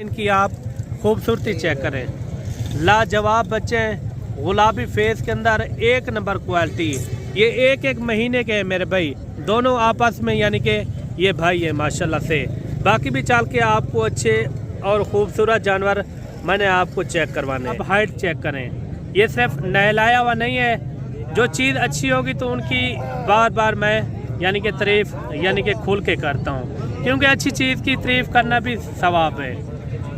इनकी आप खूबसूरती चेक करें, लाजवाब बच्चे हैं, गुलाबी फेस के अंदर एक नंबर क्वालिटी। ये एक एक महीने के हैं मेरे भाई, दोनों आपस में, यानी कि ये भाई है माशाल्लाह से। बाकी भी चाल के आपको अच्छे और ख़ूबसूरत जानवर मैंने आपको चेक करवाने। अब हाइट चेक करें, ये सिर्फ नहलाया हुआ नहीं है। जो चीज़ अच्छी होगी तो उनकी बार बार मैं यानी कि तारीफ़ यानी कि खुल के करता हूँ, क्योंकि अच्छी चीज़ की तारीफ़ करना भी सवाब है।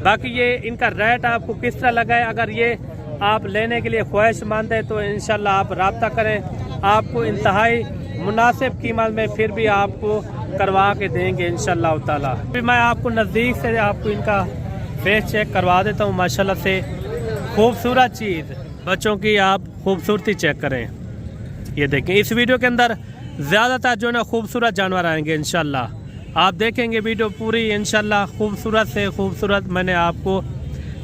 बाकी ये इनका रेट आपको किस तरह लगा है, अगर ये आप लेने के लिए ख्वाहिशमंद है तो इंशाल्लाह आप रब्ता करें, आपको इंतहाई मुनासिब कीमत में फिर भी आपको करवा के देंगे इंशाल्लाह ताला। फिर मैं आपको नज़दीक से आपको इनका फेस चेक करवा देता हूँ। माशाल्लाह से खूबसूरत चीज़ बच्चों की आप खूबसूरती चेक करें। ये देखें, इस वीडियो के अंदर ज़्यादातर जो है ना खूबसूरत जानवर आएंगे इंशाल्लाह। आप देखेंगे वीडियो पूरी इंशाल्लाह, खूबसूरत से खूबसूरत मैंने आपको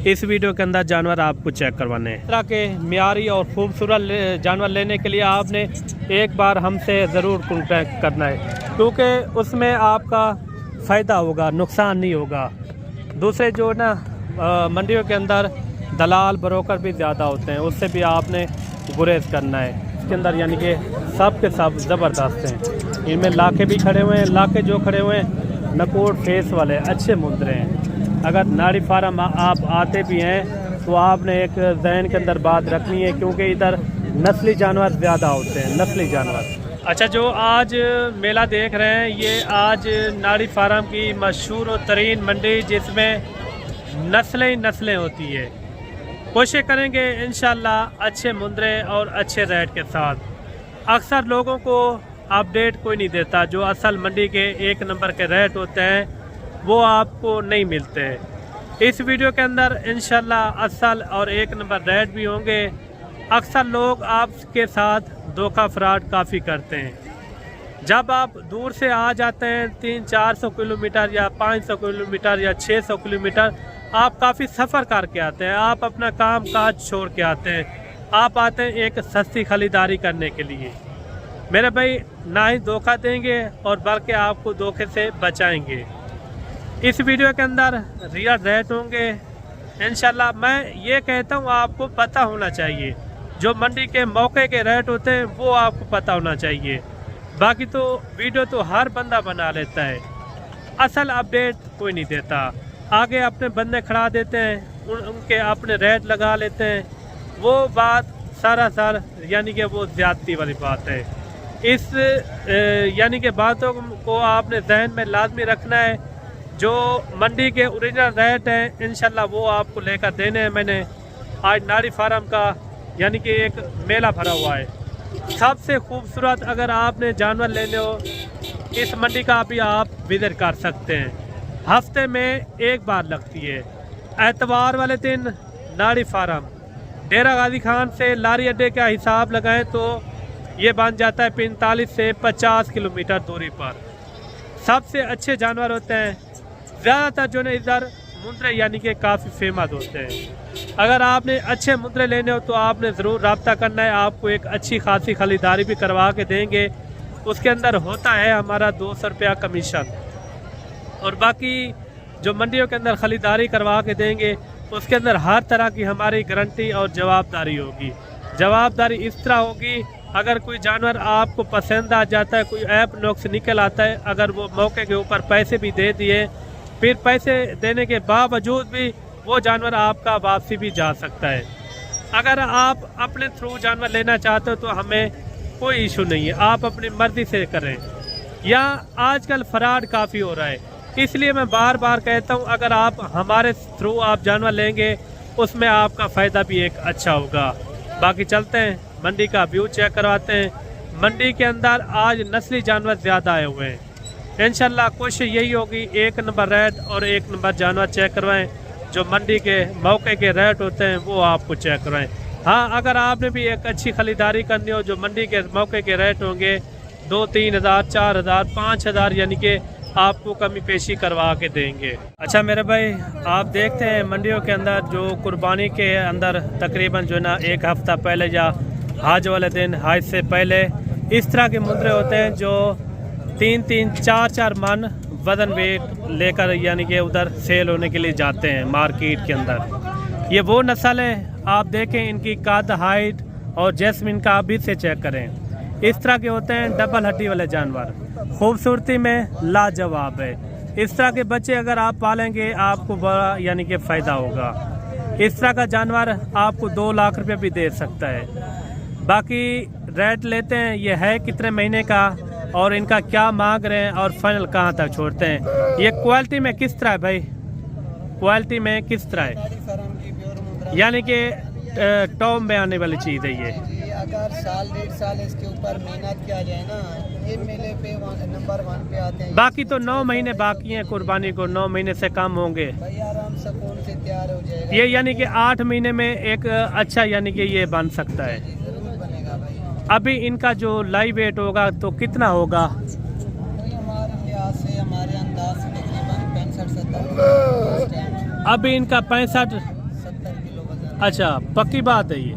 इस वीडियो के अंदर जानवर आपको चेक करवाने हैं। इस तरह के म्यारी और खूबसूरत जानवर लेने के लिए आपने एक बार हमसे ज़रूर कॉन्टैक्ट करना है, क्योंकि उसमें आपका फ़ायदा होगा, नुकसान नहीं होगा। दूसरे जो ना मंडियों के अंदर दलाल ब्रोकर भी ज़्यादा होते हैं, उससे भी आपने गुरेज करना है। इसके अंदर यानी कि सब के सब ज़बरदस्त हैं। इनमें लाके भी खड़े हुए हैं, लाके जो खड़े हुए हैं नकोड़ फेस वाले अच्छे मुंदरे हैं। अगर नाड़ी फार्म आप आते भी हैं तो आपने एक जहन के अंदर बात रखनी है, क्योंकि इधर नस्ली जानवर ज़्यादा होते हैं, नस्ली जानवर। अच्छा, जो आज मेला देख रहे हैं ये आज नाड़ी फार्म की मशहूर तरीन मंडी, जिसमें नस्लें होती है। कोशिश करेंगे इंशाल्लाह अच्छे मुंदरे और अच्छे रेट के साथ। अक्सर लोगों को अपडेट कोई नहीं देता, जो असल मंडी के एक नंबर के रेट होते हैं वो आपको नहीं मिलते। इस वीडियो के अंदर इंशाल्लाह असल और एक नंबर रेट भी होंगे। अक्सर लोग आपके साथ धोखा फ्रॉड काफ़ी करते हैं। जब आप दूर से आ जाते हैं 300-400 किलोमीटर या 500 किलोमीटर या 600 किलोमीटर, आप काफ़ी सफ़र करके आते हैं, आप अपना काम काज छोड़ के आते हैं, आप आते हैं एक सस्ती खरीदारी करने के लिए। मेरे भाई ना ही धोखा देंगे और बल्कि आपको धोखे से बचाएंगे। इस वीडियो के अंदर रियल रेट होंगे इंशाल्लाह। मैं ये कहता हूँ आपको पता होना चाहिए, जो मंडी के मौके के रेट होते हैं वो आपको पता होना चाहिए। बाकी तो वीडियो तो हर बंदा बना लेता है, असल अपडेट कोई नहीं देता। आगे अपने बंदे खड़ा देते हैं, उनके अपने रेट लगा लेते हैं, वो बात सरासर यानी कि वो ज़्यादती वाली बात है। इस यानी कि बातों को आपने जहन में लाजमी रखना है। जो मंडी के ओरिजिनल रेट हैं इंशाल्लाह वो आपको लेकर देने हैं। मैंने आज नाड़ी फार्म का यानी कि एक मेला भरा हुआ है। सबसे खूबसूरत अगर आपने जानवर लेने हो इस मंडी का भी आप विजिट कर सकते हैं। हफ्ते में एक बार लगती है, एतवार वाले दिन नाड़ी फार्म डेरा गाजी खान से लारी अड्डे का हिसाब लगाएं तो ये बन जाता है 45 से 50 किलोमीटर दूरी पर। सबसे अच्छे जानवर होते हैं, ज़्यादातर जो है इधर मुंदरे यानी कि काफ़ी फेमस होते हैं। अगर आपने अच्छे मुंदरे लेने हो तो आपने ज़रूर रब्ता करना है, आपको एक अच्छी खासी खरीदारी भी करवा के देंगे। उसके अंदर होता है हमारा 200 रुपया कमीशन, और बाकी जो मंडियों के अंदर खरीदारी करवा के देंगे उसके अंदर हर तरह की हमारी गारंटी और जवाबदारी होगी। जवाबदारी इस तरह होगी, अगर कोई जानवर आपको पसंद आ जाता है, कोई ऐप नुक्स निकल आता है, अगर वो मौके के ऊपर पैसे भी दे दिए, फिर पैसे देने के बावजूद भी वो जानवर आपका वापसी भी जा सकता है। अगर आप अपने थ्रू जानवर लेना चाहते हो तो हमें कोई इशू नहीं है, आप अपनी मर्ज़ी से करें। या आजकल फ्रॉड काफ़ी हो रहा है, इसलिए मैं बार बार कहता हूँ अगर आप हमारे थ्रू आप जानवर लेंगे उसमें आपका फ़ायदा भी एक अच्छा होगा। बाकी चलते हैं मंडी का व्यू चेक करवाते हैं। मंडी के अंदर आज नस्ली जानवर ज़्यादा आए हुए हैं। इंशाल्लाह कोशिश यही होगी एक नंबर रेट और एक नंबर जानवर चेक करवाएं। जो मंडी के मौके के रेट होते हैं वो आपको चेक करवाएं। हाँ, अगर आपने भी एक अच्छी खरीदारी करनी हो, जो मंडी के मौके के रेट होंगे 2-3 हज़ार 4 हज़ार 5 हज़ार यानी कि आपको कमी पेशी करवा के देंगे। अच्छा मेरे भाई, आप देखते हैं मंडियों के अंदर जो कुर्बानी के अंदर तकरीबन जो है ना एक हफ़्ता पहले या हज वाले दिन, हज से पहले इस तरह के मुंदरे होते हैं जो 3-3 4-4 मन वज़न वेट लेकर यानी कि उधर सेल होने के लिए जाते हैं मार्केट के अंदर। ये वो नस्ल है, आप देखें इनकी कद, हाइट और जैस्मिन का आप भी से चेक करें। इस तरह के होते हैं डबल हड्डी वाले जानवर, खूबसूरती में लाजवाब है। इस तरह के बच्चे अगर आप पालेंगे आपको बड़ा यानी कि फ़ायदा होगा। इस तरह का जानवर आपको 2 लाख रुपये भी दे सकता है। बाकी रेट लेते हैं ये है कितने महीने का और इनका क्या मांग रहे हैं और फाइनल कहाँ तक छोड़ते हैं। ये क्वालिटी में किस तरह है भाई, क्वालिटी में किस तरह है, यानी कि टॉप में आने वाली चीज़ है ये। अगर साल 1.5 साल इसके ऊपर मेहनत किया जाए ना, ये मेले पे नंबर 1 पे आते हैं। बाकी तो 9 महीने बाकी हैं कुर्बानी को, 9 महीने से कम होंगे भाई, आराम सुकून से तैयार हो जाएगा ये, यानी कि 8 महीने में एक अच्छा यानी कि ये बन सकता है। जरूर बनेगा भाई। अभी इनका जो लाइव वेट होगा तो कितना होगा? तो हमारे लिहाज से, हमारे अंदाज से तकरीबन 65-70 अभी इनका 65-70 किलो वजन। अच्छा, पक्की बात है ये।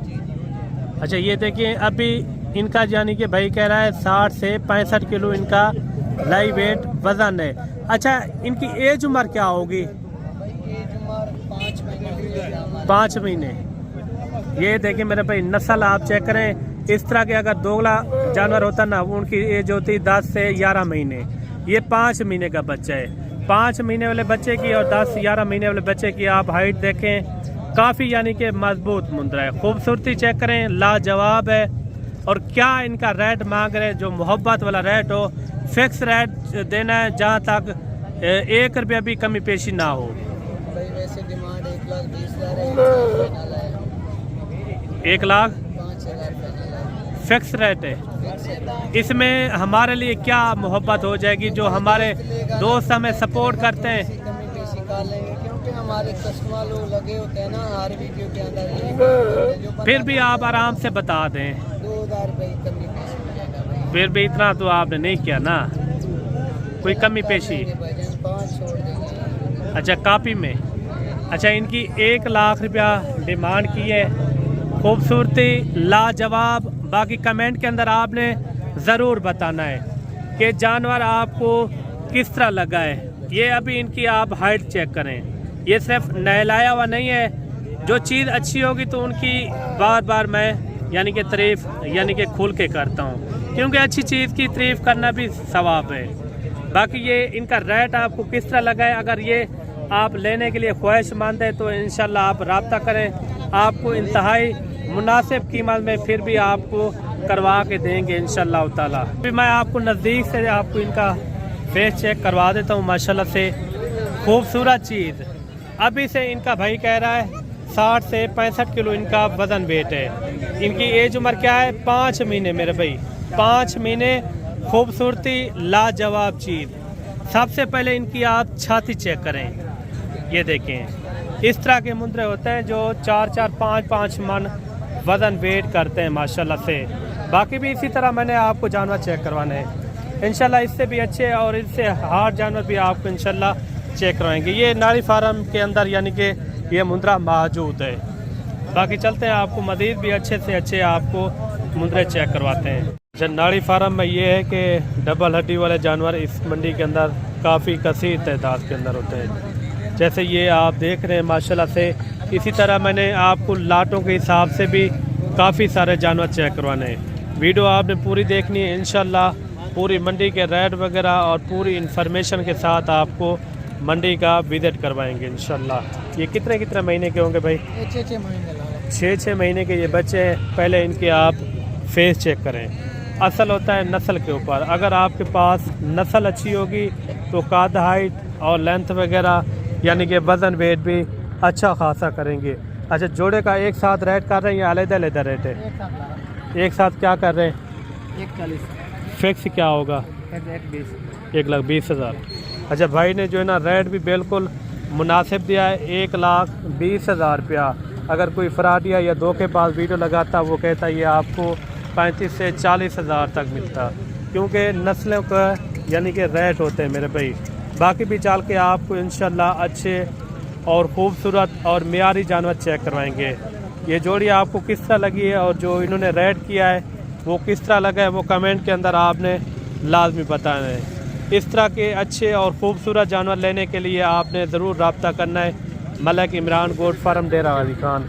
अच्छा ये देखिए अभी इनका यानी कि भाई कह रहा है 60 से 65 किलो इनका लाइव वेट वजन है। अच्छा इनकी एज उम्र क्या होगी? भाई एज उम्र 5 महीने। 5 महीने। ये देखिए मेरे भाई नस्ल आप चेक करें। इस तरह के अगर दोगला जानवर होता ना, वो उनकी एज होती 10 से 11 महीने। ये 5 महीने का बच्चा है। 5 महीने वाले बच्चे की और 10-11 महीने वाले बच्चे की आप हाइट देखें, काफ़ी यानी कि मजबूत मुंद्रा है। खूबसूरती चेक करें, लाजवाब है। और क्या इनका रेट मांग रहे, जो मोहब्बत वाला रेट हो, फिक्स रेट देना है जहाँ तक 1 रुपया भी कमी पेशी ना हो। भाई वैसे डिमांड 1,20,000 है। 1,05,000 फिक्स रेट है। इसमें हमारे लिए क्या मोहब्बत हो जाएगी, जो हमारे दोस्त हमें सपोर्ट करते हैं। कमी पेशी कर लेंगे क्योंकि हमारे कस्टमर लोग लगे होते हैं ना हर वीडियो के अंदर। फिर भी आप आराम से बता दें, 2,000 रुपये कमी पेशी हो जाएगा भाई। फिर भी इतना तो आपने नहीं किया ना, कोई कमी पेशी। 5 छोड़ देंगे। अच्छा कापी में। अच्छा इनकी 1 लाख रुपया डिमांड की है। खूबसूरती लाजवाब। बाकी कमेंट के अंदर आपने ज़रूर बताना है कि जानवर आपको किस तरह लगा है। ये अभी इनकी आप हाइट चेक करें, ये सिर्फ नहलाया हुआ नहीं है। जो चीज़ अच्छी होगी तो उनकी बार बार मैं यानी कि तारीफ़ यानी कि खुल के करता हूँ, क्योंकि अच्छी चीज़ की तारीफ़ करना भी सवाब है। बाकी ये इनका रेट आपको किस तरह लगा है, अगर ये आप लेने के लिए ख्वाहिशमंद है तो इंशाल्लाह आप रब्ता करें। आपको इंतहाई मुनासिब कीमत में फिर भी आपको करवा के देंगे इंशाल्लाह ताला। फिर मैं आपको नज़दीक से आपको इनका फेस चेक करवा देता हूँ। माशाल्लाह से खूबसूरत चीज़। अभी से इनका भाई कह रहा है 60 से 65 किलो इनका वज़न वेट है। इनकी एज उम्र क्या है? 5 महीने मेरे भाई, 5 महीने। खूबसूरती लाजवाब चीज़। सबसे पहले इनकी आप छाती चेक करें, ये देखें इस तरह के मुंद्रे होते हैं जो 4-4, 5-5 मन वज़न वेट करते हैं माशाल्लाह से। बाकी भी इसी तरह मैंने आपको जानवर चेक करवाने हैं इंशाल्लाह, इससे भी अच्छे और इससे हार्ड जानवर भी आपको इंशाल्लाह चेक करवाएंगे। ये नारी फार्म के अंदर यानी कि ये मुंद्रा मौजूद है। बाकी चलते हैं आपको मज़ीद भी अच्छे से अच्छे आपको मुंद्रे चेक करवाते हैं। नाड़ी फार्म में ये है कि डबल हड्डी वाले जानवर इस मंडी के अंदर काफ़ी कसीर तादाद के अंदर होते हैं, जैसे ये आप देख रहे हैं माशाल्लाह से। इसी तरह मैंने आपको लाटों के हिसाब से भी काफ़ी सारे जानवर चेक करवाने हैं। वीडियो आपने पूरी देखनी है इंशाल्लाह, पूरी मंडी के रेट वगैरह और पूरी इन्फॉर्मेशन के साथ आपको मंडी का विजिट करवाएंगे इंशाल्लाह। ये कितने कितने महीने के होंगे भाई? 6-6 महीने। 6-6 महीने के ये बच्चे हैं। पहले इनके आप फेस चेक करें। असल होता है नस्ल के ऊपर। अगर आपके पास नस्ल अच्छी होगी तो कद, हाइट और लेंथ वगैरह यानी कि वज़न वेट भी अच्छा खासा करेंगे। अच्छा जोड़े का एक साथ रेट कर रहे हैं या अलग-अलग रेट है? एक साथ क्या कर रहे हैं? 1,40,000 फिक्स क्या होगा? 1,20,000। अच्छा भाई ने जो है ना रेट भी बिल्कुल मुनासिब दिया है, 1,20,000 रुपया। अगर कोई फ्रॉडिया या धोखेबाज वीडियो लगाता वो कहता ये आपको 35 से 40,000 तक मिलता, क्योंकि नस्लों का यानी कि रेट होते हैं मेरे भाई। बाकी भी चल के आपको इंशाल्लाह अच्छे और ख़ूबसूरत और मियारी जानवर चेक करवाएंगे। ये जोड़ी आपको किस तरह लगी है और जो इन्होंने रेट किया है वो किस तरह लगा है, वो कमेंट के अंदर आपने लाजमी बताना है। इस तरह के अच्छे और ख़ूबसूरत जानवर लेने के लिए आपने ज़रूर रब्ता करना है। मलिक इमरान गोट फार्म डेरा गाजी खान।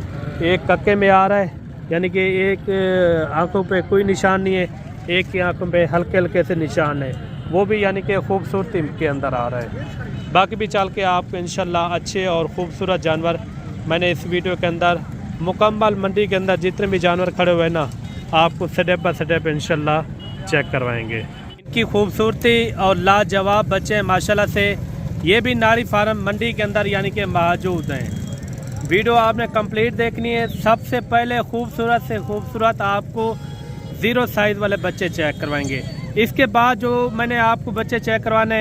एक कक्के में आ रहा है, यानी कि एक आंखों पे कोई निशान नहीं है, एक की आंखों पे हल्के हल्के से निशान है, वो भी यानी कि खूबसूरती के अंदर आ रहा है। बाकी भी चल के आपको इंशाल्लाह अच्छे और ख़ूबसूरत जानवर मैंने इस वीडियो के अंदर मुकम्मल मंडी के अंदर जितने भी जानवर खड़े हुए हैं ना, आपको स्टेप बाय स्टेप इंशाल्लाह चेक करवाएंगे। इनकी खूबसूरती और लाजवाब बच्चे माशाल्लाह से ये भी नारी फार्म मंडी के अंदर यानी कि मौजूद हैं। वीडियो आपने कंप्लीट देखनी है। सबसे पहले खूबसूरत से खूबसूरत आपको ज़ीरो साइज़ वाले बच्चे चेक करवाएंगे। इसके बाद जो मैंने आपको बच्चे चेक करवाने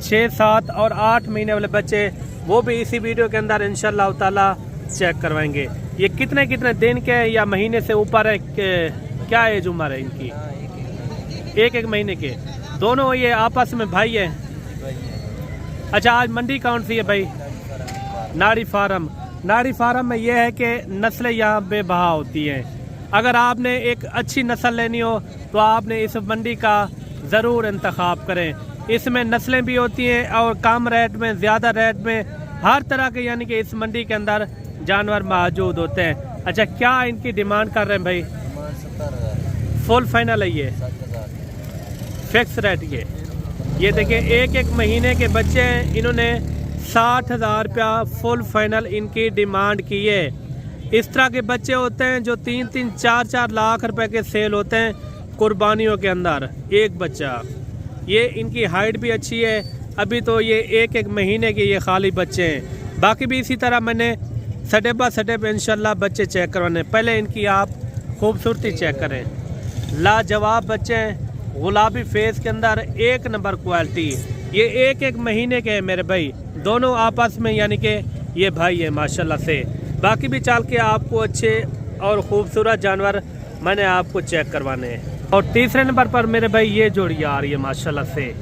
6, 7 और 8 महीने वाले बच्चे, वो भी इसी वीडियो के अंदर इंशाल्लाह ताला चेक करवाएंगे। ये कितने कितने दिन के या महीने से ऊपर है, क्या एज उम्र है इनकी? एक महीने के। दोनों ये आपस में भाई हैं। अच्छा, आज मंडी कौन सी है भाई? नारी फार्म। नारी फार्म में ये है कि नस्लें यहाँ बेबहा होती हैं। अगर आपने एक अच्छी नस्ल लेनी हो तो आपने इस मंडी का ज़रूर इंतखाब करें। इसमें नस्लें भी होती हैं और कम रेट में, ज़्यादा रेट में, हर तरह के यानी कि इस मंडी के अंदर जानवर मौजूद होते हैं। अच्छा, क्या इनकी डिमांड कर रहे हैं भाई? फुल फाइनल है ये, फिक्स रेट ये देखिए, एक महीने के बच्चे हैं। इन्होंने 60,000 रुपया फुल फाइनल इनकी डिमांड की है। इस तरह के बच्चे होते हैं जो 3-3, 4-4 लाख रुपए के सेल होते हैं कुर्बानियों के अंदर एक बच्चा। ये इनकी हाइट भी अच्छी है। अभी तो ये एक महीने के ये खाली बच्चे हैं। बाकी भी इसी तरह मैंने स्टेप बाय स्टेप इंशाल्लाह बच्चे चेक करवाने। पहले इनकी आप खूबसूरती चेक करें। लाजवाब बच्चे हैं, गुलाबी फेस के अंदर एक नंबर क्वालिटी। ये एक महीने के हैं मेरे भाई, दोनों आपस में यानी कि ये भाई है माशाल्लाह से। बाकी भी चल के आपको अच्छे और ख़ूबसूरत जानवर मैंने आपको चेक करवाने हैं। और तीसरे नंबर पर मेरे भाई ये जोड़ी आ रही है माशाल्लाह से।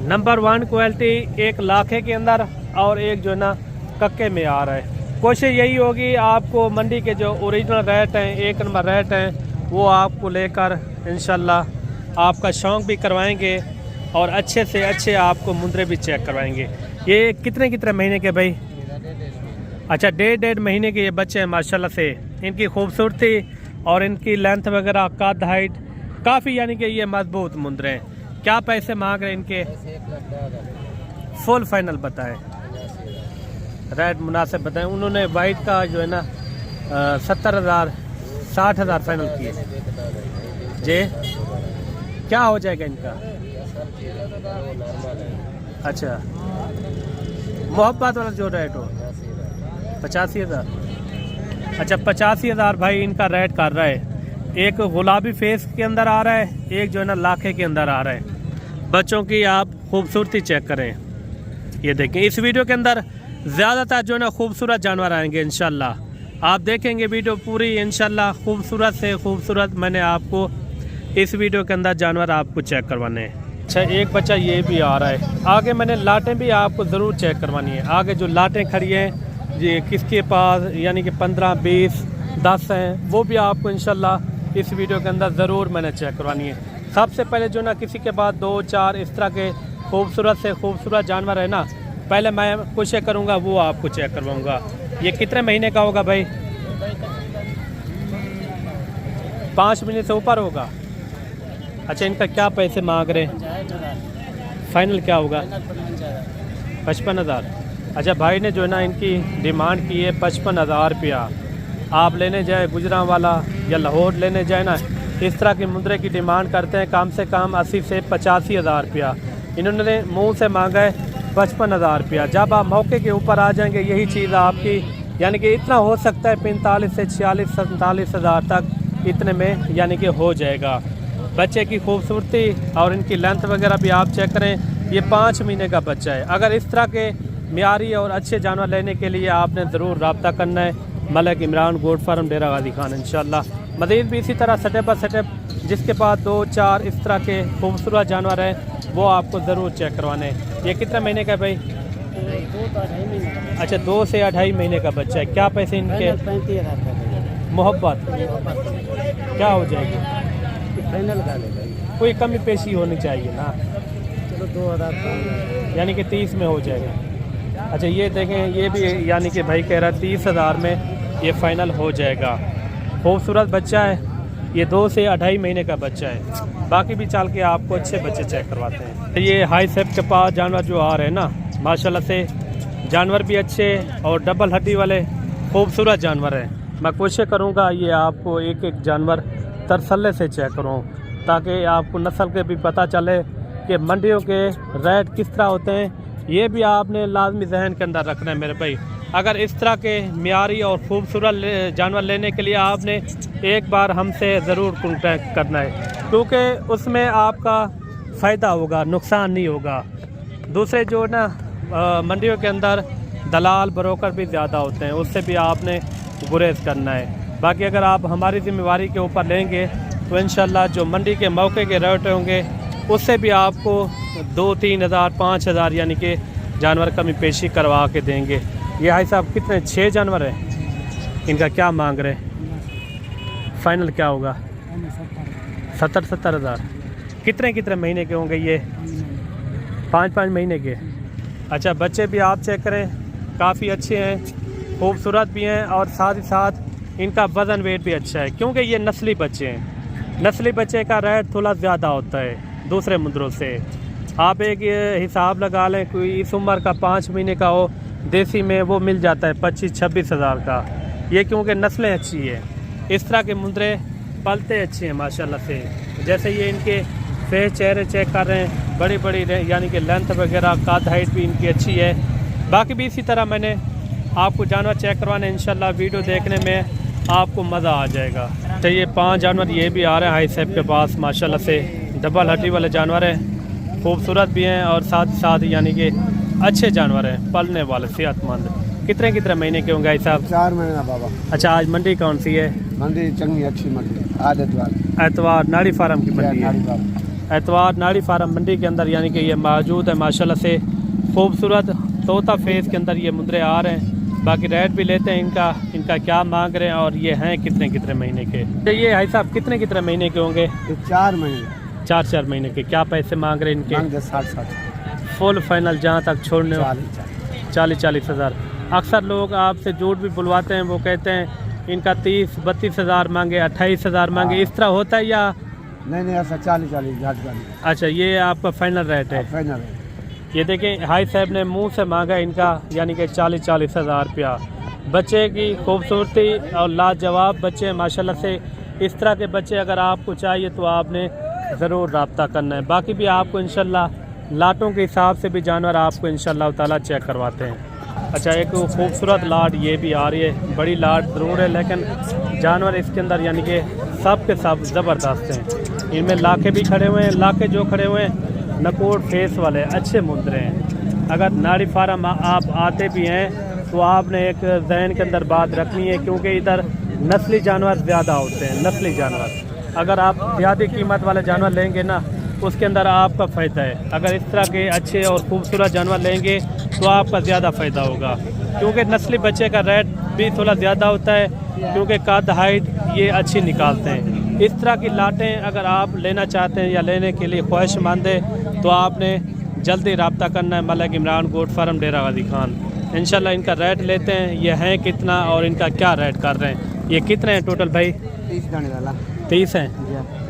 नंबर 1 क्वालिटी, एक लाखे के अंदर और एक जो है ना कक्के में आ रहा है। कोशिश यही होगी आपको मंडी के जो ओरिजिनल रेट हैं, 1 नंबर रेट हैं, वो आपको लेकर इंशाल्लाह आपका शौक़ भी करवाएंगे और अच्छे से अच्छे आपको मुंदरे भी चेक करवाएंगे। ये कितने महीने के भाई? अच्छा, 1.5 महीने के ये बच्चे हैं माशाल्लाह से। इनकी खूबसूरती और इनकी लेंथ वगैरह, कद, हाइट काफ़ी यानी कि ये मजबूत मुंदरे हैं। क्या पैसे मांग रहे हैं इनके? फुल फाइनल बताएं, रेट मुनासिब बताएं। उन्होंने वाइट का जो है ना 70,000, 60,000 फाइनल किए जी। क्या हो जाएगा इनका? अच्छा, मोहब्बत वाला जो रेट हो 85,000। अच्छा, 85,000 भाई इनका रेट कर रहा है। एक गुलाबी फेस के अंदर आ रहा है, एक जो है ना लाखे के अंदर आ रहा है। बच्चों की आप खूबसूरती चेक करें। ये देखें, इस वीडियो के अंदर ज़्यादातर जो है ना खूबसूरत जानवर आएंगे इंशाल्लाह। आप देखेंगे वीडियो पूरी इंशाल्लाह। खूबसूरत से खूबसूरत मैंने आपको इस वीडियो के अंदर जानवर आपको चेक करवाने हैं। अच्छा, एक बच्चा ये भी आ रहा है। आगे मैंने लाटें भी आपको ज़रूर चेक करवानी है। आगे जो लाटें खड़ी हैं ये किसके पास यानी कि 15, 20, 10 हैं, वो भी आपको इंशाल्लाह इस वीडियो के अंदर ज़रूर मैंने चेक करवानी है। सबसे पहले जो ना किसी के बाद 2, 4 इस तरह के खूबसूरत से खूबसूरत जानवर है ना, पहले मैं कोशिश करूँगा वो आपको चेक करवाऊँगा। ये कितने महीने का होगा भाई? 5 महीने से ऊपर होगा। अच्छा, इनका क्या पैसे मांग रहे हैं? फाइनल क्या होगा? 55,000। अच्छा, भाई ने जो है ना इनकी डिमांड की है 55,000 रुपया। आप लेने जाए गुजरांवाला या लाहौर लेने जाए ना, इस तरह की मुद्रे की डिमांड करते हैं कम से कम 80 से 85,000 रुपया। इन्होंने मुंह से मांगा है 55,000 रुपया। जब आप मौके के ऊपर आ जाएंगे यही चीज़ आपकी यानी कि इतना हो सकता है 45 से 46, 47,000 तक इतने में यानी कि हो जाएगा। बच्चे की खूबसूरती और इनकी लेंथ वगैरह भी आप चेक करें। ये 5 महीने का बच्चा है। अगर इस तरह के मियारी और अच्छे जानवर लेने के लिए आपने ज़रूर रब्ता करना है मलिक इमरान गोट फार्म डेरा गाजी खान इंशाल्लाह। मज़ीद भी इसी तरह स्टेप बाय स्टेप जिसके पास 2, 4 इस तरह के खूबसूरत जानवर हैं वो आपको ज़रूर चेक करवाने हैं। ये कितने महीने का है भाई? 2 से 2.5 महीने। अच्छा, 2 से 2.5 महीने का बच्चा है। क्या पैसे इनके? 35,000। मोहब्बत क्या हो जाएगी? फाइनल का कोई कमी पेशी होनी चाहिए ना। चलो 2000 यानी कि 30 में हो जाएगा। अच्छा ये देखें, ये भी यानी कि भाई कह रहा है 30,000 में ये फ़ाइनल हो जाएगा। खूबसूरत बच्चा है, ये 2 से 2.5 महीने का बच्चा है। बाकी भी चल के आपको अच्छे बच्चे चेक करवाते हैं। ये हाई सेफ के पास जानवर जो आ रहे हैं ना, माशाल्लाह से जानवर भी अच्छे और डबल हड्डी वाले खूबसूरत जानवर हैं। मैं कोशिश करूँगा ये आपको एक एक जानवर तरसले से चेक करूँ, ताकि आपको नस्ल के भी पता चले कि मंडियों के रेट किस तरह होते हैं। ये भी आपने लाजमी जहन के अंदर रखना है मेरे भाई। अगर इस तरह के मियारी और खूबसूरत जानवर लेने के लिए आपने एक बार हमसे ज़रूर कॉन्टैक्ट करना है, क्योंकि उसमें आपका फ़ायदा होगा, नुकसान नहीं होगा। दूसरे जो ना मंडियों के अंदर दलाल ब्रोकर भी ज़्यादा होते हैं, उससे भी आपने गुरेज करना है। बाकी अगर आप हमारी ज़िम्मेवारी के ऊपर लेंगे तो इंशाल्लाह जो मंडी के मौके के रेट होंगे उससे भी आपको 2-3 हज़ार 5 हज़ार यानी कि जानवर कमी पेशी करवा के देंगे। ये भाई साहब कितने 6 जानवर हैं, इनका क्या मांग रहे हैं? फ़ाइनल क्या होगा? 70 हज़ार। कितने महीने के होंगे ये? 5 महीने के। अच्छा बच्चे भी आप चेक करें, काफ़ी अच्छे हैं, खूबसूरत भी हैं और साथ ही साथ इनका वज़न वेट भी अच्छा है, क्योंकि ये नस्ली बच्चे हैं। नस्ली बच्चे का रेट थोड़ा ज़्यादा होता है दूसरे मुद्रों से। आप एक हिसाब लगा लें, कोई इस उम्र का 5 महीने का हो देसी में, वो मिल जाता है 25-26 हज़ार का। ये क्योंकि नस्लें अच्छी है, इस तरह के मुद्रे पलते अच्छे हैं माशाल्लाह से। जैसे ये इनके फेस चेहरे चेक कर रहे हैं, बड़ी बड़ी यानी कि लेंथ वगैरह काद हाइट भी इनकी अच्छी है। बाकी भी इसी तरह मैंने आपको जानवर चेक करवाने, इंशाल्लाह वीडियो देखने में आपको मज़ा आ जाएगा। तो ये 5 जानवर ये भी आ रहे हैं हाई सेफ के पास, माशाल्लाह से डबल हड्डी वाले जानवर हैं, खूबसूरत भी हैं और साथ ही साथ यानी कि अच्छे जानवर हैं, पलने वाले, सेहतमंद। कितने महीने के होंगे भाई साहब? 4 महीना बाबा। अच्छा आज मंडी कौन सी है? मंडी चंगी अच्छी मंडी, आज एतवार नाड़ी फार्म की मंडी है। एतवार नाड़ी फार्म मंडी के अंदर यानी कि ये मौजूद है। माशाल्लाह से खूबसूरत तोता फेस के अंदर ये मुद्रे आ रहे हैं। बाकी रेट भी लेते हैं इनका क्या मांग रहे हैं और ये हैं कितने महीने के। तो ये भाई साहब कितने महीने के होंगे? 4 महीने। 4 महीने के। क्या पैसे मांग रहे हैं इनके? 60 फुल फाइनल जहाँ तक छोड़ने 40 हज़ार। अक्सर लोग आपसे झूठ भी बुलवाते हैं, वो कहते हैं इनका 30-32 हज़ार मांगे, 28 हज़ार मांगे, इस तरह होता है या नहीं ऐसा 40। अच्छा ये आपका फाइनल रेट है? फाइनल है। ये देखें हाई साहब ने मुंह से मांगा इनका यानी कि 40 हज़ार रुपया। बच्चे की खूबसूरती और लाजवाब बच्चे माशाल्लाह से। इस तरह के बच्चे अगर आपको चाहिए तो आपने ज़रूर रब्ता करना है। बाकी भी आपको इंशाल्लाह लाटों के हिसाब से भी जानवर आपको इंशाल्लाह ताला चेक करवाते हैं। अच्छा एक खूबसूरत लाट ये भी आ रही है, बड़ी लाट ज़रूर है लेकिन जानवर इसके अंदर यानी कि सब के सब ज़बरदस्त हैं। इनमें लाखे भी खड़े हुए हैं, लाखे जो खड़े हुए हैं नकोड़ फेस वाले अच्छे मुद्रे हैं। अगर नाड़ी फार्म आप आते भी हैं तो आपने एक जहन के अंदर बात रखनी है, क्योंकि इधर नस्ली जानवर ज़्यादा होते हैं। नस्ली जानवर अगर आप ज़्यादा कीमत वाले जानवर लेंगे ना, उसके अंदर आपका फ़ायदा है। अगर इस तरह के अच्छे और खूबसूरत जानवर लेंगे तो आपका ज़्यादा फ़ायदा होगा, क्योंकि नस्ली बच्चे का रेट भी थोड़ा ज़्यादा होता है, क्योंकि कद हाइट ये अच्छी निकालते हैं। इस तरह की लाटें अगर आप लेना चाहते हैं या लेने के लिए ख्वाहिशमंद है तो आपने जल्दी रब्ता करना है मलिक इमरान गोट फार्म डेरा गाजी खान। इंशाल्लाह इनका रेट लेते हैं, ये हैं कितना और इनका क्या रेट कर रहे हैं। ये कितने हैं टोटल भाई? 30 हैं।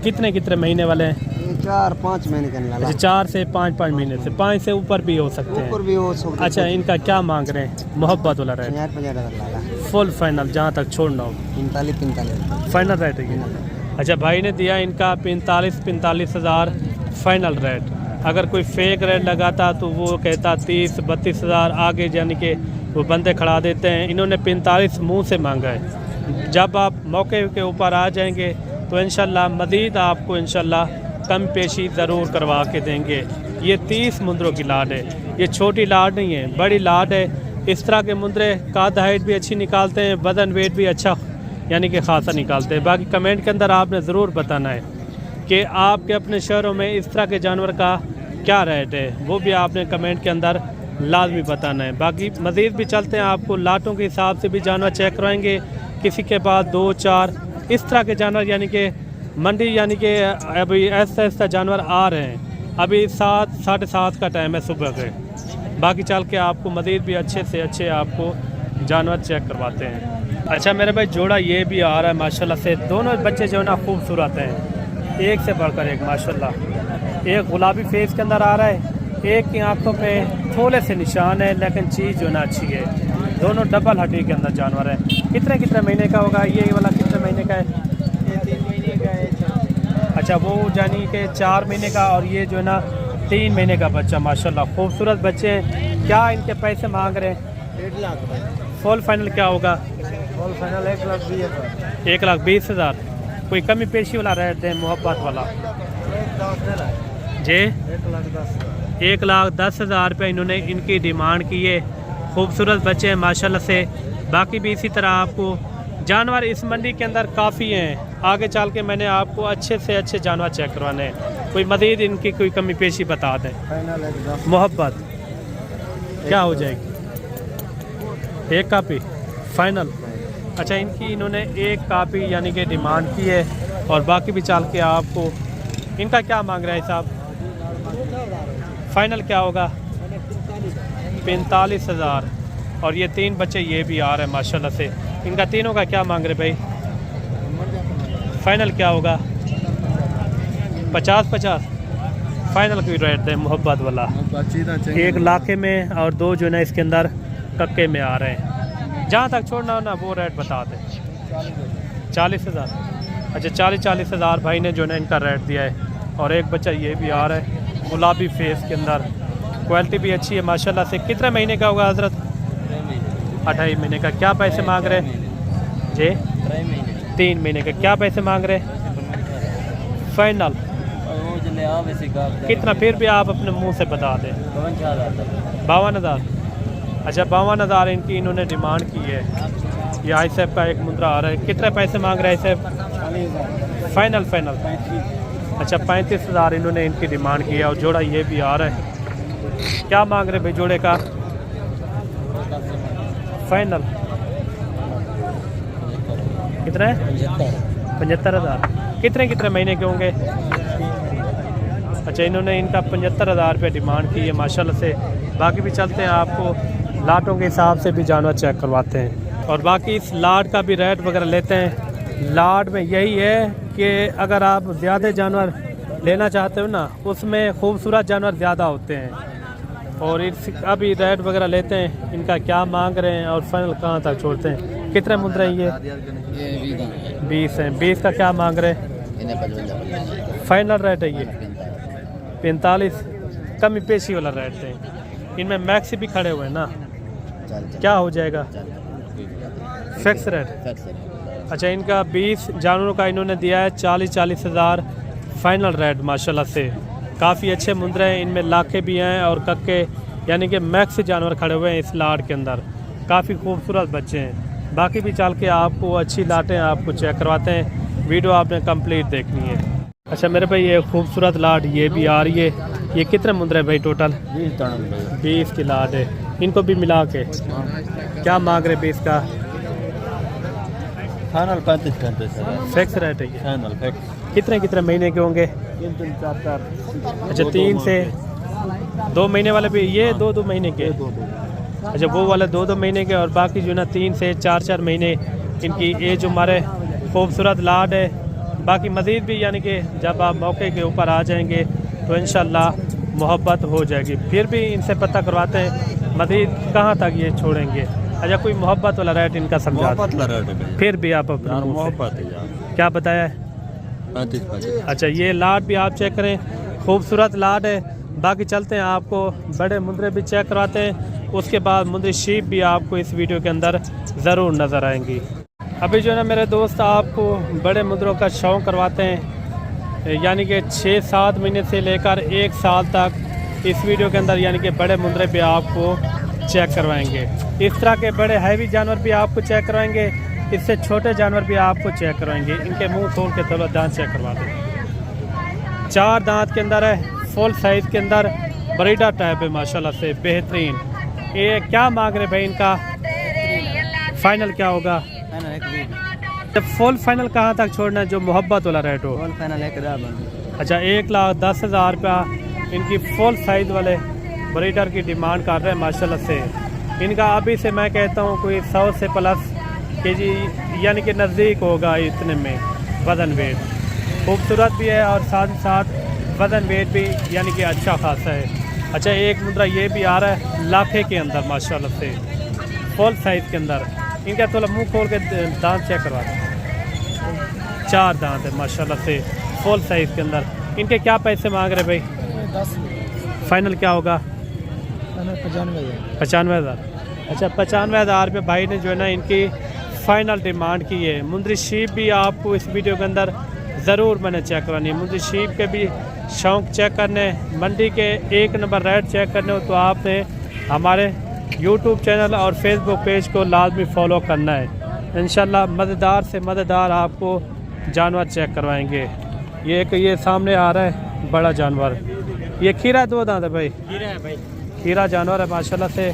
कितने महीने वाले हैं? 4-5 महीने के। 4 से 5 महीने से, 5 से ऊपर भी हो सकते हैं। अच्छा इनका क्या मांग रहे हैं? मोहब्बत वाला रेट फुल फाइनल जहाँ तक छोड़ना हो? 45 फाइनल रेट है ये। अच्छा भाई ने दिया इनका 45 हज़ार फाइनल रेट। अगर कोई फेक रेट लगाता तो वो कहता 30-32 हज़ार आगे, यानी कि वो बंदे खड़ा देते हैं। इन्होंने 45 मुँह से मांगा है। जब आप मौके के ऊपर आ जाएंगे तो इंशाल्लाह मज़ीद आपको इंशाल्लाह कम पेशी ज़रूर करवा के देंगे। ये 30 मुंदरों की लाट है, ये छोटी लाट नहीं है, बड़ी लाट है। इस तरह के मुंदरे काद हाइट भी अच्छी निकालते हैं, वज़न वेट भी अच्छा यानी कि खासा निकालते हैं। बाकी कमेंट के अंदर आपने ज़रूर बताना है कि आपके अपने शहरों में इस तरह के जानवर का क्या रेट है, वो भी आपने कमेंट के अंदर लाजमी बताना है। बाकी मज़ीद भी चलते हैं, आपको लाटों के हिसाब से भी जानवर चेक करवाएंगे। किसी के पास 2-4 इस तरह के जानवर यानी कि मंडी यानी कि अभी ऐसा जानवर आ रहे हैं। अभी 7 साढ़े 7 का टाइम है सुबह के। बाकी चल के आपको मज़ीद भी अच्छे से अच्छे आपको जानवर चेक करवाते हैं। अच्छा मेरे भाई जोड़ा ये भी आ रहा है माशाल्लाह से, दोनों बच्चे जो है ना खूबसूरत हैं, एक से बढ़कर एक माशाल्लाह। एक गुलाबी फेस के अंदर आ रहा है, एक की आंखों पे थोड़े से निशान है, लेकिन चीज़ जो ना अच्छी है। दोनों डबल हड्डी के अंदर जानवर है। कितने महीने का होगा ये वाला? कितने महीने का है? ये 3 महीने का है। अच्छा वो यानी कि 4 महीने का, और ये जो है ना 3 महीने का बच्चा माशाल्लाह। खूबसूरत बच्चे हैं। क्या इनके पैसे मांग रहे हैं? 1.5 लाख। फुल फाइनल क्या होगा? Full final 1,20,000। 1,20,000। कोई कमी पेशी वाला रेट दें, मोहब्बत वाला जी। 1,10,000। 1,10,000 रुपये इन्होंने इनकी डिमांड की है। खूबसूरत बच्चे हैं माशाल्लाह से। बाकी भी इसी तरह आपको जानवर इस मंडी के अंदर काफ़ी हैं। आगे चल के मैंने आपको अच्छे से अच्छे जानवर चेक करवाने हैं। कोई मज़ीद इनकी कोई कमी पेशी बता दें। फाइनल 1,10,000। मोहब्बत क्या हो जाएगी? 1 कापी फाइनल। अच्छा इनकी इन्होंने 1 कापी यानी कि डिमांड की है, और बाकी भी चल के आपको इनका क्या मांग रहा है साहब? फाइनल क्या होगा? 45,000। और ये 3 बच्चे ये भी आ रहे हैं माशाल्लाह से। इनका तीनों का क्या मांग रहे भाई? फाइनल क्या होगा? 50-50 फाइनल की रेट दें मोहब्बत वाला। 1 लाखे में, और 2 जो है ना इसके अंदर कक्के में आ रहे हैं। जहाँ तक छोड़ना हो ना वो रेट बता दें। 40,000। अच्छा 40,000 भाई ने जो है ना इनका रेट दिया है। और एक बच्चा ये भी आ रहा है गुलाबी फेस के अंदर, क्वालिटी भी अच्छी है माशाल्लाह से। कितने महीने का होगा हजरत? 28 महीने का। क्या पैसे मांग रहे हैं जी? 3 महीने का। क्या पैसे मांग रहे हैं? फाइनल कितना? फिर भी आप अपने मुंह से बता दें। 52,000। अच्छा 52,000 इनकी इन्होंने डिमांड की है। ये आई साहब का एक मुद्रा आ रहा है। कितने पैसे मांग रहे हैं साहब? फाइनल अच्छा 35,000 इन्होंने इनकी डिमांड की है। और जोड़ा ये भी आ रहा है। क्या मांग रहे भाई जोड़े का? फाइनल कितना है? 75,000। कितने महीने के होंगे? अच्छा इन्होंने इनका 75,000 रुपये डिमांड की है माशाल्लाह से। बाकी भी चलते हैं, आपको लाटों के हिसाब से भी जानवर चेक करवाते हैं, और बाकी इस लाट का भी रेट वगैरह लेते हैं। लाट में यही है कि अगर आप ज़्यादा जानवर लेना चाहते हो ना, उसमें खूबसूरत जानवर ज़्यादा होते हैं। और इसका भी रेट वगैरह लेते हैं, इनका क्या मांग रहे हैं और फाइनल कहाँ तक छोड़ते हैं। कितने मुद्रे हैं ये? 20 हैं। 20 का क्या मांग रहे हैं? फाइनल रेट है ये 45। कमी पेशी वाला रेट है। इनमें मैक्स भी खड़े हुए हैं ना, क्या हो जाएगा? Fix rate. अच्छा इनका 20 जानवरों का इन्होंने दिया है 40,000 फाइनल रेट माशाल्लाह से। काफ़ी अच्छे मुंदरे हैं, इनमें लाखे भी हैं और कक्के, यानी कि मैक्स जानवर खड़े हुए हैं इस लाट के अंदर। काफ़ी खूबसूरत बच्चे हैं। बाकी भी चल के आपको अच्छी लाटें आपको चेक करवाते हैं। वीडियो आपने कंप्लीट देखनी है। अच्छा मेरे भाई ये खूबसूरत लाट ये भी आ रही है। ये कितने मुंदरे भाई टोटल? 20 की लाट है। इनको भी मिला के क्या मांग रहे 20 का? फाइनल 35 फिक्स रेट है ये। Final fix. कितने महीने के होंगे? 3-4। अच्छा 3 से 2 महीने वाले भी ये 2 महीने के? अच्छा वो वाले 2 महीने के, और बाकी जो ना 3 से 4 महीने इनकी एज हमारे। खूबसूरत लाट है। बाकी मज़ीद भी यानी कि जब आप मौके के ऊपर आ जाएंगे तो इंशाल्लाह मोहब्बत हो जाएगी। फिर भी इनसे पता करवाते हैं मज़ीद कहाँ तक ये छोड़ेंगे। अच्छा कोई मोहब्बत वाला रेट इनका समझा? फिर भी आप अपना मोहब्बत क्या बताया है? 35। अच्छा ये लाट भी आप चेक करें, खूबसूरत लाट है। बाकी चलते हैं, आपको बड़े मुंदरे भी चेक करवाते हैं। उसके बाद मुंदरी शीप भी आपको इस वीडियो के अंदर ज़रूर नज़र आएंगी। अभी जो है ना मेरे दोस्त आपको बड़े मुंदरों का शौक़ करवाते हैं, यानी कि 6-7 महीने से लेकर 1 साल तक इस वीडियो के अंदर यानी कि बड़े मुंदरे भी आपको चेक करवाएंगे। इस तरह के बड़े हैवी जानवर भी आपको चेक करवाएंगे, इससे छोटे जानवर भी आपको चेक करवाएंगे। इनके मुंह खोल के थोड़ा दांत चेक करवा दें। 4 दांत के अंदर है, फुल साइज़ के अंदर, ब्रीडर टाइप है माशाल्लाह से, बेहतरीन। ये क्या मांग रहे भाई इनका? फाइनल क्या होगा? जब फुल फाइनल कहाँ तक छोड़ना है जो मोहब्बत वाला रेट हो? फाइनल 1,10,000। अच्छा 1,10,000 रुपया इनकी फुल साइज़ वाले ब्रीडर की डिमांड कर रहे हैं माशाल्लाह से। इनका अभी से मैं कहता हूँ कोई 100 से प्लस केजी यानी कि नज़दीक होगा इतने में वज़न वेट। खूबसूरत भी है और साथ ही साथ वज़न वेट भी यानी कि अच्छा खासा है। अच्छा, एक मुद्रा ये भी आ रहा है लाखे के अंदर माशाल्लाह से, फुल साइज़ के अंदर। इनका थोड़ा मुंह खोल के दांत चेक करवा दें। 4 दांत है माशाल्लाह से, फुल साइज़ के अंदर। इनके क्या पैसे मांग रहे भाई? 10 फाइनल क्या होगा? 95,000। अच्छा, 95,000 रुपये भाई ने जो है ना इनकी फ़ाइनल डिमांड की है। मुंदरी शीप भी आपको इस वीडियो के अंदर ज़रूर मैंने चेक करानी है। मुंदरी शीप के भी शौक़ चेक करने, मंडी के 1 नंबर रेट चेक करने हो तो आपने हमारे यूट्यूब चैनल और फेसबुक पेज को लाजमी फ़ॉलो करना है। इंशाल्लाह मज़ेदार से मज़ेदार आपको जानवर चेक करवाएंगे। ये सामने आ रहा है बड़ा जानवर, ये खीरा 2 दांत है भाई। खीरा है भाई, खीरा जानवर है माशाल्लाह से।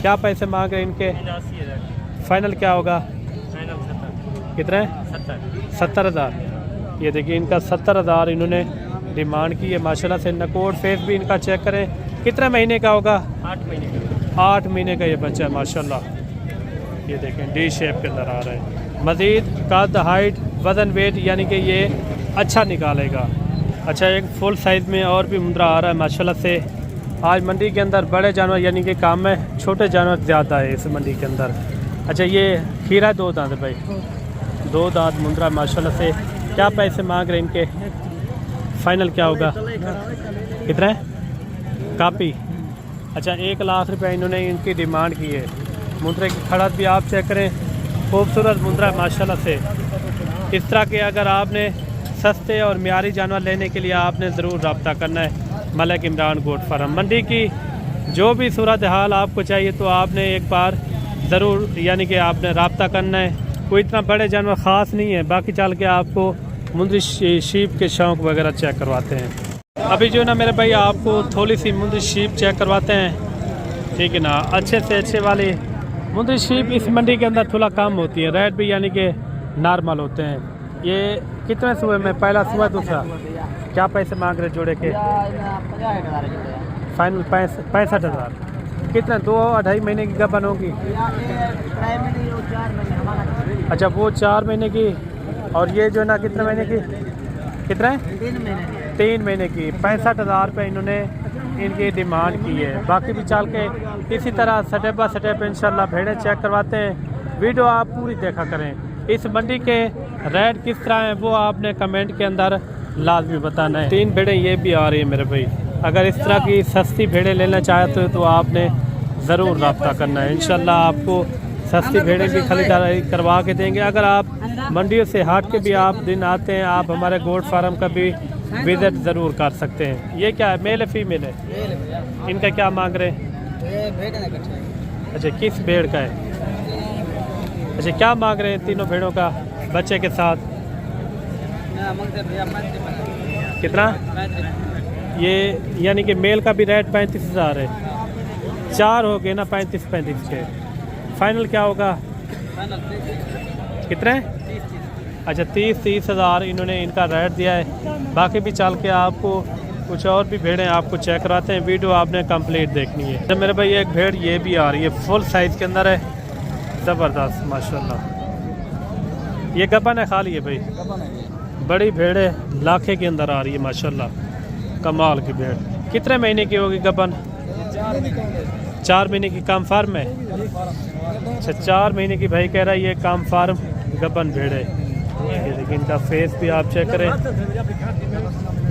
क्या पैसे मांग रहे हैं इनके? 85,000। फाइनल क्या होगा? फाइनल 70। कितने? 70,000। ये देखिए इनका 70,000 इन्होंने डिमांड की है माशाल्लाह से। नकोर फेस भी इनका चेक करें, कितने महीने का होगा? 8 महीने का। 8 महीने का ये बच्चा है माशाल्लाह। ये देखें डी शेप के अंदर आ रहा है। मज़ीद कद, हाइट, वज़न, वेट यानी कि ये अच्छा निकालेगा। अच्छा, एक फुल साइज़ में और भी मुंद्रा आ रहा है माशाल्लाह से। आज मंडी के अंदर बड़े जानवर यानी कि काम है, छोटे जानवर ज़्यादा है इस मंडी के अंदर। अच्छा, ये खीरा 2 दांत है भाई, 2 दांत मुंद्रा माशाल्लाह से। क्या पैसे मांग रहे हैं इनके? फाइनल क्या होगा? कितना है? कापी। अच्छा, 1 लाख रुपए इन्होंने इनकी डिमांड की है। मुंद्रे की खड़त भी आप चेक करें, खूबसूरत मुंद्रा माशाल्लाह से। इस तरह के अगर आपने सस्ते और मियारी जानवर लेने के लिए आपने ज़रूर रब्ता करना है मलिक इमरान गोट फार्म। मंडी की जो भी सूरत हाल आपको चाहिए तो आपने एक बार ज़रूर यानी कि आपने रब्ता करना है। कोई इतना बड़े जानवर ख़ास नहीं है, बाकी चल के आपको मुंदरी शीप के शौक़ वगैरह चेक करवाते हैं। अभी जो है ना मेरे भाई आपको थोड़ी सी मुंदरी शीप चेक करवाते हैं, ठीक है ना। अच्छे से अच्छे वाली मुंदरी शीप इस मंडी के अंदर थोड़ा कम होती है, रेट भी यानी कि नॉर्मल होते हैं। ये कितने सुबह में? पहला सुबह, दूसरा क्या पैसे मांग रहे जोड़े के? फाइनल 65,000। कितना? 2-2.5 महीने की गबन होगी? अच्छा, वो 4 महीने की, और ये जो है ना कितने महीने की? कितना है? 3 महीने की। 65,000 रुपये इन्होंने इनकी डिमांड की है। बाकी भी चल के इसी तरह स्टेप बाय स्टेप इंशाल्लाह भेड़ें चेक करवाते हैं। वीडियो आप पूरी देखा करें। इस मंडी के रेट किस तरह हैं वो आपने कमेंट के अंदर लाजमी बताना है। 3 भेड़ें ये भी आ रही है मेरे भाई। अगर इस तरह की सस्ती भेड़ें लेना चाहते हो तो आपने ज़रूर रब्ता करना है। इंशाल्लाह आपको सस्ती भेड़ें भी खरीदारी करवा के देंगे। अगर आप मंडियों से हट के भी आप दिन आते हैं, आप हमारे गोट फार्म का भी विज़िट ज़रूर कर सकते हैं। ये क्या है, मेल है फीमेल है? इनका क्या मांग रहे हैं? अच्छा, किस भेड़ का है? अच्छा, क्या मांग रहे हैं तीनों भेड़ों का बच्चे के साथ? कितना? ये यानी कि मेल का भी रेट 35,000 है। 4 हो गए ना, 35 के। फाइनल क्या होगा? कितने? अच्छा, 30,000 इन्होंने इनका रेट दिया है। बाकी भी चल के आपको कुछ और भी भेड़ें आपको चेक कराते हैं। वीडियो आपने कंप्लीट देखनी है। तो मेरे भाई एक भेड़ ये भी आ रही है, फुल साइज़ के अंदर है, ज़बरदस्त माशाल्लाह। ये गबन है, खाली है भाई, बड़ी भेड़ है, लाखे के अंदर आ रही है माशाल्लाह, कमाल की भेड़। कितने महीने की होगी गबन? 4 महीने की। काम फार्म है? अच्छा, 4 महीने की भाई कह रहा है। ये काम फार्म गबन भेड़ है। ये देखिए इनका फेस भी आप चेक करें।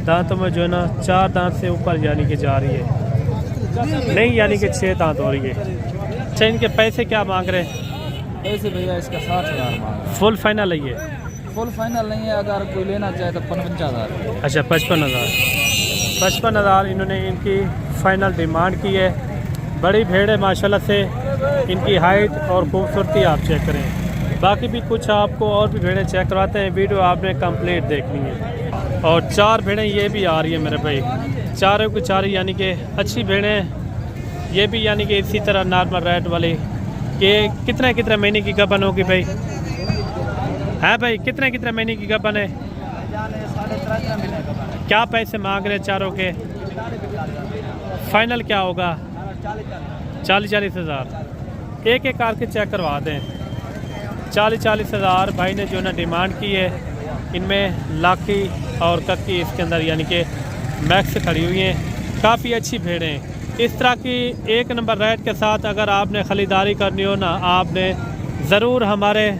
दांतों में जो है ना 4 दांत से ऊपर यानी कि जा रही है, नहीं यानी कि 6 दांत हो रही है। अच्छा, इनके पैसे क्या मांग रहे हैं? ऐसे भैया इसका 60,000 मांग। फुल फाइनल है ये? फुल फाइनल नहीं है, अगर कोई लेना चाहे तो 55,000। अच्छा, 55,000 इन्होंने इनकी फ़ाइनल डिमांड की है। बड़ी भेड़ है माशाल्लाह से। इनकी हाइट और खूबसूरती आप चेक करें। बाकी भी कुछ आपको और भी भेड़ें चेक करवाते हैं। वीडियो आपने कंप्लीट देखनी है। और 4 भेड़ें ये भी आ रही है मेरे भाई, चारों की चारों यानी कि अच्छी भेड़ें। ये भी यानी कि इसी तरह नॉर्मल रेट वाली। ये कितने महीने की गबन होगी भाई? है भाई, कितने महीने की गबन है? 13.5 महीने का। क्या पैसे मांग रहे चारों के? फाइनल क्या होगा? 40-40 हज़ार। एक एक कार के चेक करवा दें। 40-40 हज़ार भाई ने जो ना डिमांड की है। इनमें लाखी और कक्की इसके अंदर यानी कि मैक्स खड़ी हुई हैं। काफ़ी अच्छी भेड़ें हैं। इस तरह की एक नंबर रेट के साथ अगर आपने ख़रीदारी करनी हो ना, आपने ज़रूर हमारे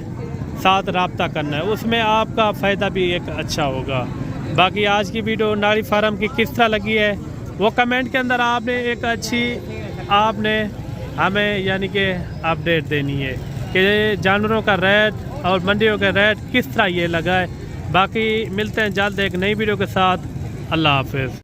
साथ रब्ता करना है, उसमें आपका फ़ायदा भी एक अच्छा होगा। बाकी आज की वीडियो नाड़ी फार्म की किस तरह लगी है वो कमेंट के अंदर आपने एक अच्छी आपने हमें यानी कि अपडेट देनी है कि जानवरों का रेट और मंडियों का रेट किस तरह ये लगा है। बाकी मिलते हैं जल्द एक नई वीडियो के साथ। अल्लाह हाफ़िज़।